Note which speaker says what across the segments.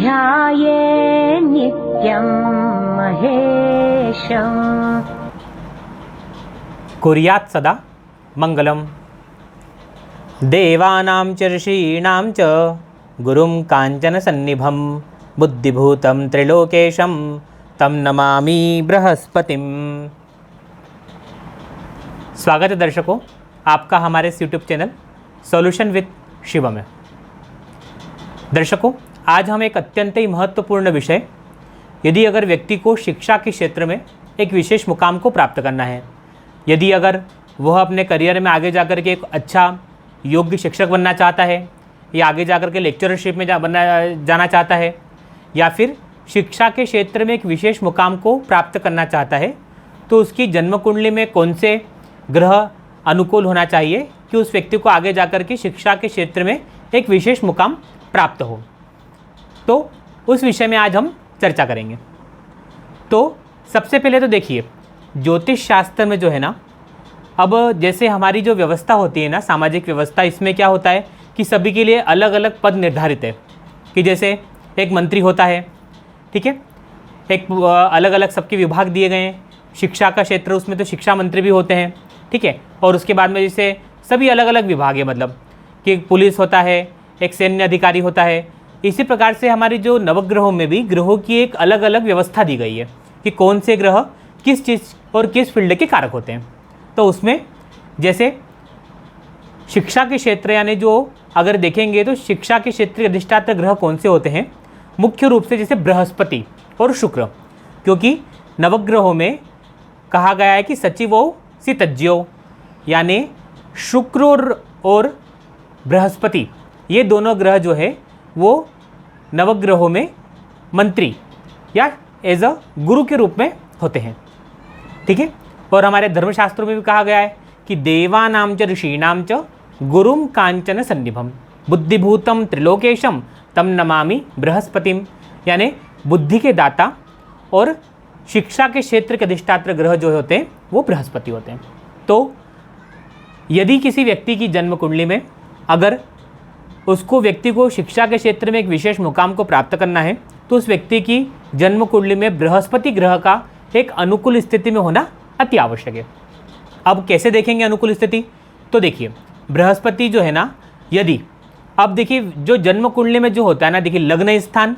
Speaker 1: ध्याये नित्यं महेशम्।
Speaker 2: कुर्यात् सदा मंगलम। देवानां च ऋषीणां च गुरुं कांचन सन्निभं बुद्धिभूतं त्रिलोकेशं तं नमामि बृहस्पतिम। स्वागत है दर्शकों आपका हमारे इस YouTube channel solution with Shiv में। दर्शकों आज हम एक अत्यंत ही महत्वपूर्ण विषय, यदि अगर व्यक्ति को शिक्षा के क्षेत्र में एक विशेष मुकाम को प्राप्त करना है, यदि अगर वह अपने करियर में आगे जाकर के एक अच्छा योग्य शिक्षक बनना चाहता है, या आगे जाकर के लेक्चरशिप में जाना चाहता है, या फिर शिक्षा के क्षेत्र में एक विशेष मुकाम को प्राप्त करना चाहता है, तो उसकी जन्म कुंडली में कौन से ग्रह अनुकूल होना चाहिए कि उस व्यक्ति को आगे जाकर के शिक्षा के क्षेत्र में एक विशेष मुकाम प्राप्त हो। तो उस विषय में आज हम चर्चा करेंगे। तो सबसे पहले तो देखिए, ज्योतिष शास्त्र में जो है ना, अब जैसे हमारी जो व्यवस्था होती है ना, सामाजिक व्यवस्था, इसमें क्या होता है कि सभी के लिए अलग अलग पद निर्धारित है। कि जैसे एक मंत्री होता है, ठीक है, एक अलग अलग सबके विभाग दिए गए हैं। शिक्षा का क्षेत्र, उसमें तो शिक्षा मंत्री भी होते हैं, ठीक है। और उसके बाद में जैसे सभी अलग अलग विभाग है, मतलब कि पुलिस होता है, एक सैन्य अधिकारी होता है। इसी प्रकार से हमारी जो नवग्रहों में भी ग्रहों की एक अलग अलग व्यवस्था दी गई है कि कौन से ग्रह किस चीज़ और किस फील्ड के कारक होते हैं। तो उसमें जैसे शिक्षा के क्षेत्र, यानी जो अगर देखेंगे तो शिक्षा के क्षेत्र के अधिष्ठाता ग्रह कौन से होते हैं, मुख्य रूप से जैसे बृहस्पति और शुक्र, क्योंकि नवग्रहों में कहा गया है कि सचिवो सितज्यो, यानी शुक्र और बृहस्पति, ये दोनों ग्रह जो है वो नवग्रहों में मंत्री या एज अ गुरु के रूप में होते हैं, ठीक है। और हमारे धर्मशास्त्रों में भी कहा गया है कि देवानां च ऋषीणां च गुरुं कांचन सन्निभं बुद्धिभूतं त्रिलोकेशं तं नमामि बृहस्पतिम, यानी बुद्धि के दाता और शिक्षा के क्षेत्र के अधिष्ठात्र ग्रह जो होते हैं वो बृहस्पति होते हैं। तो यदि किसी व्यक्ति की जन्म कुंडली में अगर उसको व्यक्ति को शिक्षा के क्षेत्र में एक विशेष मुकाम को प्राप्त करना है, तो उस व्यक्ति की जन्म कुंडली में बृहस्पति ग्रह का एक अनुकूल स्थिति में होना अति आवश्यक है। अब कैसे देखेंगे अनुकूल स्थिति? तो देखिए, बृहस्पति जो है ना, यदि अब देखिए जो जन्म कुंडली में जो होता है ना, देखिए लग्न स्थान,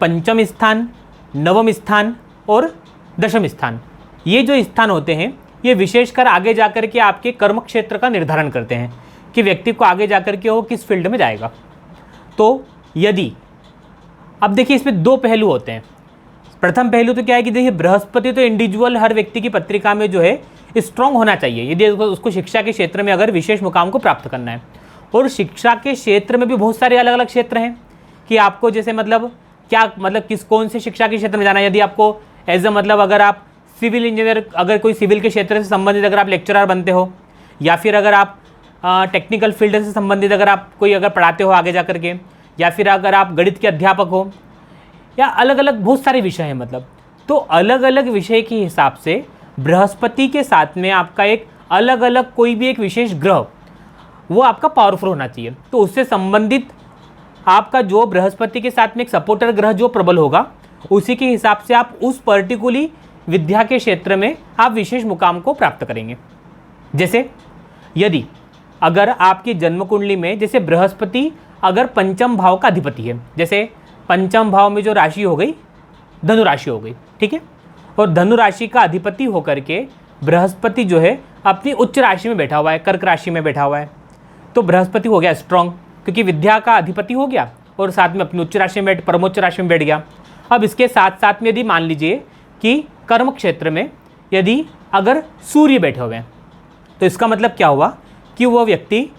Speaker 2: पंचम स्थान, नवम स्थान और दशम स्थान, ये जो स्थान होते हैं ये विशेषकर आगे जाकर के आपके कर्म क्षेत्र का निर्धारण करते हैं कि व्यक्ति को आगे जाकर के वो किस फील्ड में जाएगा। तो यदि अब देखिए इसमें दो पहलू होते हैं। प्रथम पहलू तो क्या है कि देखिए बृहस्पति तो इंडिविजुअल हर व्यक्ति की पत्रिका में जो है स्ट्रांग होना चाहिए, यदि उसको शिक्षा के क्षेत्र में अगर विशेष मुकाम को प्राप्त करना है। और शिक्षा के क्षेत्र में भी बहुत सारे अलग अलग क्षेत्र हैं कि आपको जैसे मतलब क्या मतलब कौन से शिक्षा के क्षेत्र में जाना है। यदि आपको एज अ मतलब अगर आप सिविल इंजीनियर, अगर कोई सिविल के क्षेत्र से संबंधित अगर आप लेक्चरर बनते हो, या फिर अगर आप टेक्निकल फील्ड से संबंधित अगर आप कोई अगर पढ़ाते हो आगे जा कर के, या फिर अगर आप गणित के अध्यापक हो, या अलग अलग बहुत सारे विषय हैं मतलब। तो अलग अलग विषय के हिसाब से बृहस्पति के साथ में आपका एक अलग अलग कोई भी एक विशेष ग्रह वो आपका पावरफुल होना चाहिए। तो उससे संबंधित आपका जो बृहस्पति के साथ में एक सपोर्टर ग्रह जो प्रबल होगा, उसी के हिसाब से आप उस पर्टिकुलर विद्या के क्षेत्र में आप विशेष मुकाम को प्राप्त करेंगे। जैसे यदि अगर आपकी जन्म कुंडली में जैसे बृहस्पति अगर पंचम भाव का अधिपति है, जैसे पंचम भाव में जो राशि हो गई धनु राशि हो गई, ठीक है, और धनु राशि का अधिपति होकर के बृहस्पति जो है अपनी उच्च राशि में बैठा हुआ है, कर्क राशि में बैठा हुआ है, तो बृहस्पति हो गया स्ट्रांग, क्योंकि विद्या का अधिपति हो गया और साथ में अपनी उच्च राशि में परमोच्च राशि में बैठ गया। अब इसके साथ साथ में यदि मान लीजिए कि कर्म क्षेत्र में यदि अगर सूर्य बैठे हुए हैं, तो इसका मतलब क्या हुआ कि वो व्यक्ति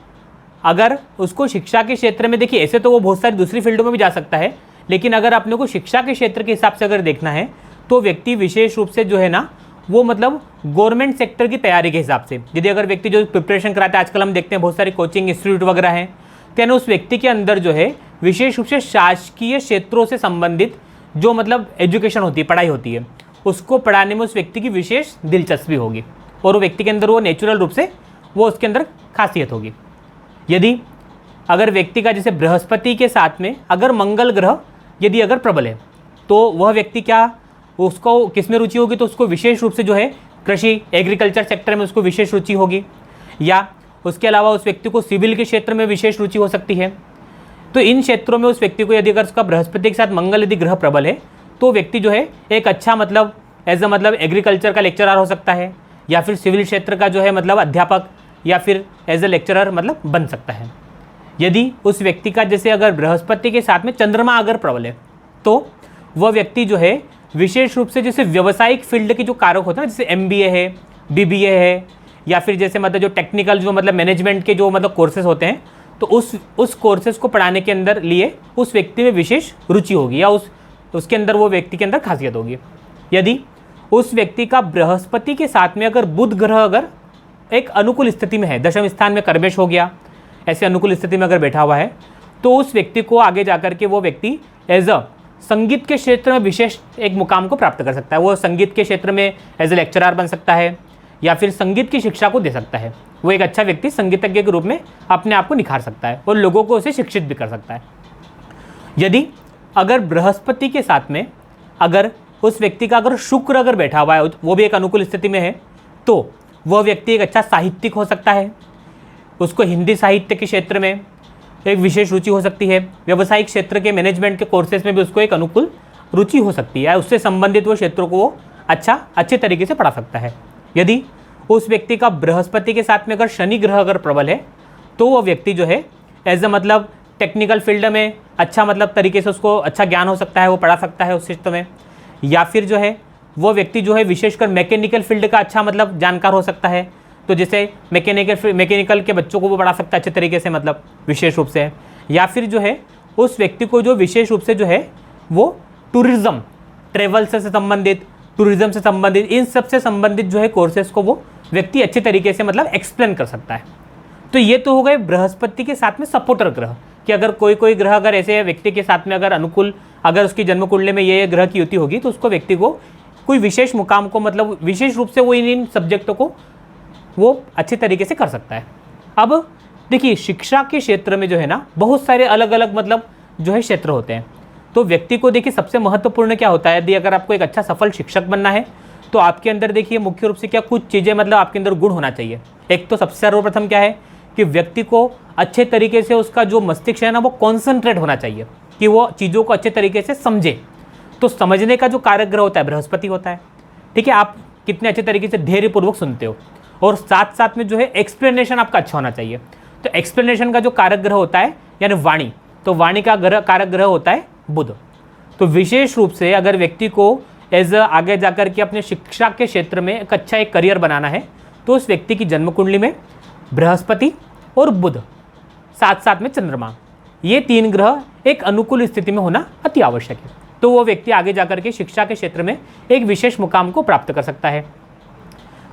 Speaker 2: अगर उसको शिक्षा के क्षेत्र में, देखिए ऐसे तो वो बहुत सारी दूसरी फील्डों में भी जा सकता है, लेकिन अगर अपने को शिक्षा के क्षेत्र के हिसाब से अगर देखना है तो व्यक्ति विशेष रूप से जो है ना वो मतलब गवर्नमेंट सेक्टर की तैयारी के हिसाब से, यदि अगर व्यक्ति जो प्रिपरेशन कराता है, आजकल हम देखते हैं बहुत सारी कोचिंग इंस्टीट्यूट वगैरह हैं, तो यानी उस व्यक्ति के अंदर जो है विशेष रूप से शासकीय क्षेत्रों से संबंधित जो मतलब एजुकेशन होती है, पढ़ाई होती है, उसको पढ़ाने में उस व्यक्ति की विशेष दिलचस्पी होगी और वो व्यक्ति के अंदर वो नेचुरल रूप से वो उसके अंदर खासियत होगी। यदि अगर व्यक्ति का जैसे बृहस्पति के साथ में अगर मंगल ग्रह यदि अगर प्रबल है तो वह व्यक्ति क्या, उसको किस में रुचि होगी, तो उसको विशेष रूप से जो है कृषि एग्रीकल्चर सेक्टर में उसको विशेष रुचि होगी, या उसके अलावा उस व्यक्ति को सिविल के क्षेत्र में विशेष रुचि हो सकती है। तो इन क्षेत्रों में उस व्यक्ति को यदि अगर उसका बृहस्पति के साथ मंगल यदि ग्रह प्रबल है तो व्यक्ति जो है एक अच्छा मतलब एज अ मतलब एग्रीकल्चर का लेक्चरर हो सकता है, या फिर सिविल क्षेत्र का जो है मतलब अध्यापक, या फिर एज अ लेक्चरर मतलब बन सकता है। यदि उस व्यक्ति का जैसे अगर बृहस्पति के साथ में चंद्रमा अगर प्रबल है तो वह व्यक्ति जो है विशेष रूप से जैसे व्यावसायिक फील्ड के जो कारक होते हैं ना, जैसे MBA है, BBA है, या फिर जैसे मतलब जो टेक्निकल जो मतलब मैनेजमेंट के जो मतलब कोर्सेज होते हैं, तो उस कोर्सेज को पढ़ाने के अंदर लिए उस व्यक्ति में विशेष रुचि होगी, या उसके अंदर वो व्यक्ति के अंदर खासियत होगी। यदि उस व्यक्ति का बृहस्पति के साथ में अगर बुध ग्रह अगर एक अनुकूल स्थिति में है, दशम स्थान में कर्मेश हो गया, ऐसे अनुकूल स्थिति में अगर बैठा हुआ है, तो उस व्यक्ति को आगे जाकर के वो व्यक्ति एज अ संगीत के क्षेत्र में विशेष एक मुकाम को प्राप्त कर सकता है। वो संगीत के क्षेत्र में एज ए लेक्चरर बन सकता है, या फिर संगीत की शिक्षा को दे सकता है। वो एक अच्छा व्यक्ति संगीतज्ञ के रूप में अपने आप को निखार सकता है और लोगों को उसे शिक्षित भी कर सकता है। यदि अगर बृहस्पति के साथ में अगर उस व्यक्ति का अगर शुक्र अगर बैठा हुआ है, वो भी एक अनुकूल स्थिति में है, तो वह व्यक्ति एक अच्छा साहित्यिक हो सकता है। उसको हिंदी साहित्य के क्षेत्र में एक विशेष रुचि हो सकती है। व्यावसायिक क्षेत्र के मैनेजमेंट के कोर्सेज में भी उसको एक अनुकूल रुचि हो सकती है। उससे संबंधित वो क्षेत्रों को वो अच्छे तरीके से पढ़ा सकता है। यदि उस व्यक्ति का बृहस्पति के साथ में अगर शनि ग्रह अगर प्रबल है तो वो व्यक्ति जो है एज अ मतलब टेक्निकल फील्ड में अच्छा मतलब तरीके से उसको अच्छा ज्ञान हो सकता है, वो पढ़ा सकता है उस क्षेत्र में। या फिर जो है वो व्यक्ति जो है विशेषकर मैकेनिकल फील्ड का अच्छा मतलब जानकार हो सकता है, तो जैसे मैकेनिकल के बच्चों को वो पढ़ा सकता है अच्छे तरीके से मतलब विशेष रूप से। या फिर जो है उस व्यक्ति को जो विशेष रूप से जो है वो टूरिज़्म, ट्रेवल से संबंधित, टूरिज़्म से संबंधित, इन सब से संबंधित जो है कोर्सेज को वो व्यक्ति अच्छे तरीके से मतलब एक्सप्लेन कर सकता है। तो ये तो हो गए बृहस्पति के साथ में सपोर्टर ग्रह, कि अगर कोई ग्रह अगर ऐसे व्यक्ति के साथ में अगर अनुकूल, अगर उसकी जन्म कुंडली में ये ग्रह की युति होगी तो उसको व्यक्ति को कोई विशेष मुकाम को मतलब विशेष रूप से वो इन सब्जेक्टों को वो अच्छे तरीके से कर सकता है। अब देखिए शिक्षा के क्षेत्र में जो है ना बहुत सारे अलग अलग मतलब जो है क्षेत्र होते हैं। तो व्यक्ति को देखिए सबसे महत्वपूर्ण क्या होता है, यदि अगर आपको एक अच्छा सफल शिक्षक बनना है तो आपके अंदर देखिए मुख्य रूप से क्या कुछ चीज़ें मतलब आपके अंदर गुण होना चाहिए। एक तो सबसे सर्वप्रथम क्या है कि व्यक्ति को अच्छे तरीके से उसका जो मस्तिष्क है ना वो कॉन्सेंट्रेट होना चाहिए, कि वो चीज़ों को अच्छे तरीके से समझे। तो समझने का जो कारक ग्रह होता है बृहस्पति होता है। ठीक है, आप कितने अच्छे तरीके से धैर्यपूर्वक सुनते हो, और साथ साथ में जो है एक्सप्लेनेशन आपका अच्छा होना चाहिए। तो एक्सप्लेनेशन का जो कारक ग्रह होता है यानी वाणी, तो वाणी का कारक ग्रह होता है बुध। तो विशेष रूप से अगर व्यक्ति को एज आगे जाकर के अपने शिक्षा के क्षेत्र में एक अच्छा एक करियर बनाना है तो उस व्यक्ति की जन्म कुंडली में बृहस्पति और बुध साथ साथ में चंद्रमा, ये तीन ग्रह एक अनुकूल स्थिति में होना अति आवश्यक है। तो वो व्यक्ति आगे जाकर के शिक्षा के क्षेत्र में एक विशेष मुकाम को प्राप्त कर सकता है।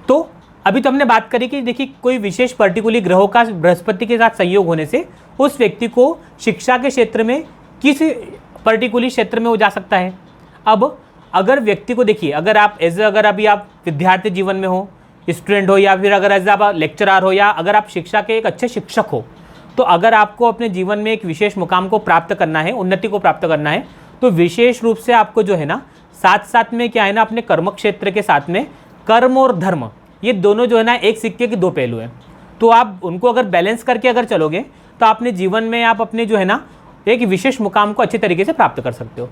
Speaker 2: तो अभी तो हमने बात करी कि देखिए कोई विशेष पर्टिकुलर ग्रहों का बृहस्पति के साथ संयोग होने से उस व्यक्ति को शिक्षा के क्षेत्र में किस पर्टिकुलर क्षेत्र में वो जा सकता है। अब अगर व्यक्ति को देखिए अगर आप अगर अभी आप विद्यार्थी जीवन में हो, स्टूडेंट हो, या फिर अगर एज आप लेक्चरर हो, या अगर आप शिक्षा के एक अच्छे शिक्षक हो, तो अगर आपको अपने जीवन में एक विशेष मुकाम को प्राप्त करना है, उन्नति को प्राप्त करना है, तो विशेष रूप से आपको जो है ना साथ साथ में क्या है ना अपने कर्म क्षेत्र के साथ में कर्म और धर्म, ये दोनों जो है ना एक सिक्के के दो पहलू हैं। तो आप उनको अगर बैलेंस करके अगर चलोगे तो अपने जीवन में आप अपने जो है ना एक विशेष मुकाम को अच्छे तरीके से प्राप्त कर सकते हो।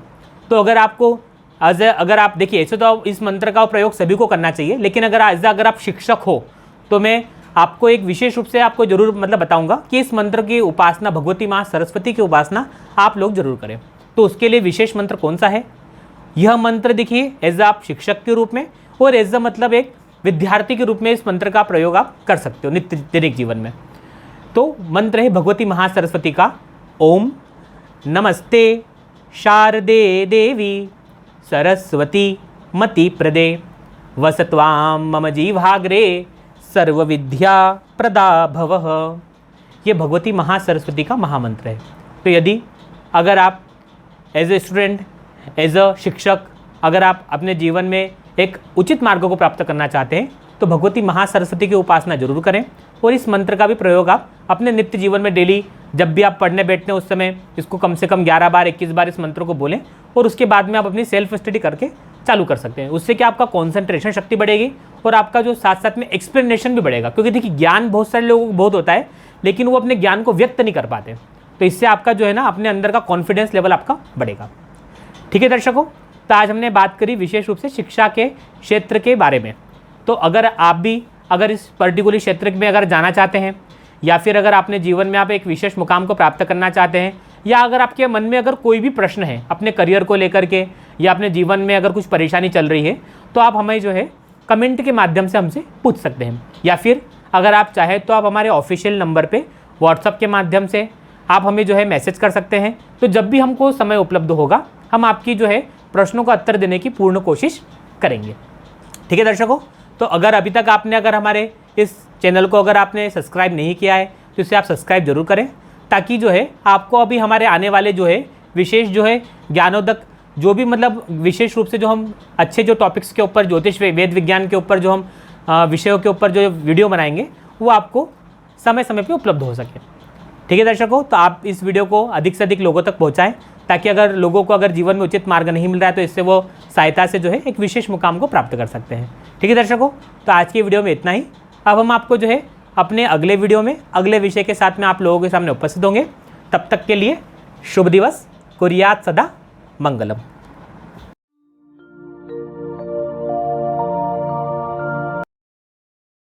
Speaker 2: तो अगर आपको अगर आप देखिए ऐसे तो इस मंत्र का प्रयोग सभी को करना चाहिए, लेकिन अगर आप शिक्षक हो तो मैं आपको एक विशेष रूप से आपको जरूर मतलब बताऊंगा कि इस मंत्र की उपासना भगवती माँ सरस्वती की उपासना आप लोग जरूर करें। तो उसके लिए विशेष मंत्र कौन सा है, यह मंत्र देखिए एज आप शिक्षक के रूप में और एज मतलब एक विद्यार्थी के रूप में इस मंत्र का प्रयोग आप कर सकते हो नित्य दैनिक जीवन में। तो मंत्र है भगवती महासरस्वती का, ओम नमस्ते शारदे देवी सरस्वती मति प्रदे वसत्वां मम जीवाग्रे सर्व विद्या प्रदा भवः। ये भगवती महासरस्वती का महामंत्र है। तो यदि अगर आप as a student, as a शिक्षक, अगर आप अपने जीवन में एक उचित मार्ग को प्राप्त करना चाहते हैं तो भगवती महासरस्वती की उपासना जरूर करें और इस मंत्र का भी प्रयोग आप अपने नित्य जीवन में डेली जब भी आप पढ़ने बैठते हैं उस समय इसको कम से कम 11 बार 21 बार इस मंत्र को बोलें और उसके बाद में आप अपनी सेल्फ स्टडी करके चालू कर सकते हैं। उससे क्या आपका कॉन्सेंट्रेशन शक्ति बढ़ेगी और आपका जो साथ साथ में एक्सप्लेनेशन भी बढ़ेगा, क्योंकि देखिए ज्ञान बहुत सारे लोगों को बहुत होता है लेकिन वो अपने ज्ञान को व्यक्त नहीं कर पाते, तो इससे आपका जो है ना अपने अंदर का कॉन्फिडेंस लेवल आपका बढ़ेगा। ठीक है दर्शकों, तो आज हमने बात करी विशेष रूप से शिक्षा के क्षेत्र के बारे में। तो अगर आप भी अगर इस पर्टिकुलर क्षेत्र में अगर जाना चाहते हैं या फिर अगर आपने जीवन में आप एक विशेष मुकाम को प्राप्त करना चाहते हैं या अगर आपके मन में अगर कोई भी प्रश्न है अपने करियर को लेकर के या अपने जीवन में अगर कुछ परेशानी चल रही है तो आप हमें जो है कमेंट के माध्यम से हमसे पूछ सकते हैं, या फिर अगर आप चाहें तो आप हमारे ऑफिशियल नंबर पे व्हाट्सएप के माध्यम से आप हमें जो है मैसेज कर सकते हैं। तो जब भी हमको समय उपलब्ध होगा हम आपकी जो है प्रश्नों का उत्तर देने की पूर्ण कोशिश करेंगे। ठीक है दर्शकों, तो अगर अभी तक आपने अगर हमारे इस चैनल को अगर आपने सब्सक्राइब नहीं किया है तो इसे आप सब्सक्राइब जरूर करें, ताकि जो है आपको अभी हमारे आने वाले जो है विशेष जो है ज्ञानोदक जो भी मतलब विशेष रूप से जो हम अच्छे जो टॉपिक्स के ऊपर ज्योतिष वेद विज्ञान के ऊपर जो हम विषयों के ऊपर जो वीडियो बनाएंगे वो आपको समय समय पे उपलब्ध हो सके। ठीक है दर्शकों, तो आप इस वीडियो को अधिक से अधिक लोगों तक पहुंचाएं, ताकि अगर लोगों को अगर जीवन में उचित मार्ग नहीं मिल रहा है तो इससे वो सहायता से जो है एक विशेष मुकाम को प्राप्त कर सकते हैं। ठीक है दर्शकों, तो आज की वीडियो में इतना ही। अब हम आपको जो है अपने अगले वीडियो में अगले विषय के साथ में आप लोगों के सामने उपस्थित होंगे। तब तक के लिए शुभ दिवस, कुर्यात सदा मंगलम।